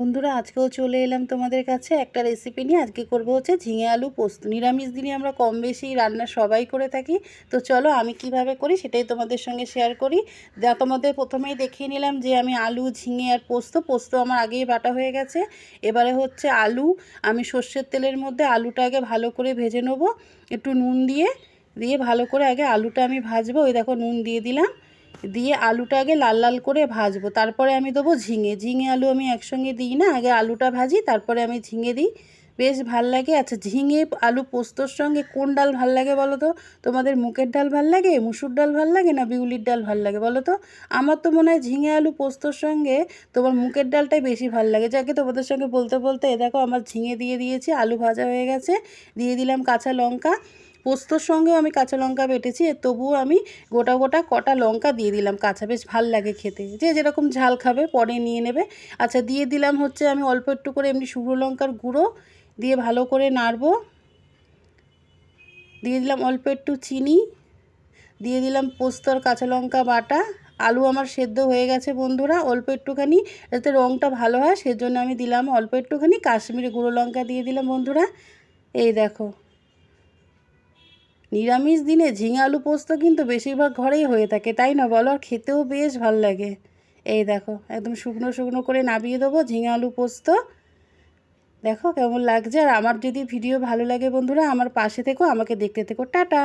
বন্ধুরা আজকেও চলে এলাম তোমাদের কাছে একটা রেসিপি নিয়ে। আজকে করব হচ্ছে ঝিঙে আলু পোস্ত। নিরামিষ দিনে আমরা কম বেশি রান্না সবাই করে থাকি। তো চলো আমি কিভাবে করি সেটাই তোমাদের সঙ্গে শেয়ার করি। যা তোমাদের প্রথমেই দেখিয়ে নিলাম যে আমি আলু, ঝিঙে আর পোস্ত আমার আগেই বাটা হয়ে গেছে। এবারে হচ্ছে আলু, আমি সর্ষের তেলের মধ্যে আলুটা আগে ভালো করে ভেজে নেবো একটু নুন দিয়ে। ভালো করে আগে আলুটা আমি ভাজবো। ওই দেখো নুন দিয়ে দিলাম, দিয়ে আলুটা আগে লাল লাল করে ভাজবো। তারপরে আমি দেবো ঝিঙে আলু আমি একসঙ্গে দিই না, আগে আলুটা ভাজি তারপরে আমি ঝিঙে দিই, বেশ ভাল লাগে। আচ্ছা, ঝিঙে আলু পোস্তর সঙ্গে কোন ডাল ভাল লাগে বলো তো? তোমাদের মুগের ডাল ভাল লাগে, মুসুর ডাল ভাল লাগে, না বিউলির ডাল ভাল লাগে বলো তো? আমার তো মনে হয় ঝিঙে আলু পোস্তর সঙ্গে তোমার মুগের ডালটাই বেশি ভাল লাগে। যাকে তোমাদের সঙ্গে বলতে বলতে এ দেখো আমার ঝিঙে দিয়ে দিয়েছি, আলু ভাজা হয়ে গেছে, দিয়ে দিলাম কাঁচা লঙ্কা। পোস্তর সঙ্গেও আমি কাঁচা লঙ্কা বেটেছি, তবুও আমি গোটা গোটা কটা লঙ্কা দিয়ে দিলাম কাঁচা, বেশ ভাল লাগে খেতে। যে যেরকম ঝাল খাবে পরে নিয়ে নেবে। আচ্ছা, দিয়ে দিলাম হচ্ছে আমি অল্প একটু করে এমনি শুকনো লঙ্কার গুঁড়ো দিয়ে ভালো করে নাড়বো। দিয়ে দিলাম অল্প একটু চিনি, দিয়ে দিলাম পোস্ত আর কাঁচা লঙ্কা বাটা। আলু আমার সেদ্ধ হয়ে গেছে বন্ধুরা, অল্প একটুখানি যাতে রঙটা ভালো হয় সেজন্য আমি দিলাম অল্প একটুখানি কাশ্মীরি গুঁড়ো লঙ্কা দিয়ে দিলাম বন্ধুরা। এই দেখো, নিরামিষ দিনে ঝিঙে আলু পোস্ত কিন্তু বেশিরভাগ ঘরেই হয়ে থাকে, তাই না বলো? আর খেতেও বেশ ভাল লাগে। এই দেখো একদম শুকনো শুকনো করে নামিয়ে দেবো ঝিঙে আলু পোস্ত। দেখো কেমন লাগছে। আর আমার যদি ভিডিও ভালো লাগে বন্ধুরা, আমার পাশে থেকো, আমাকে দেখতে থেকো। টাটা।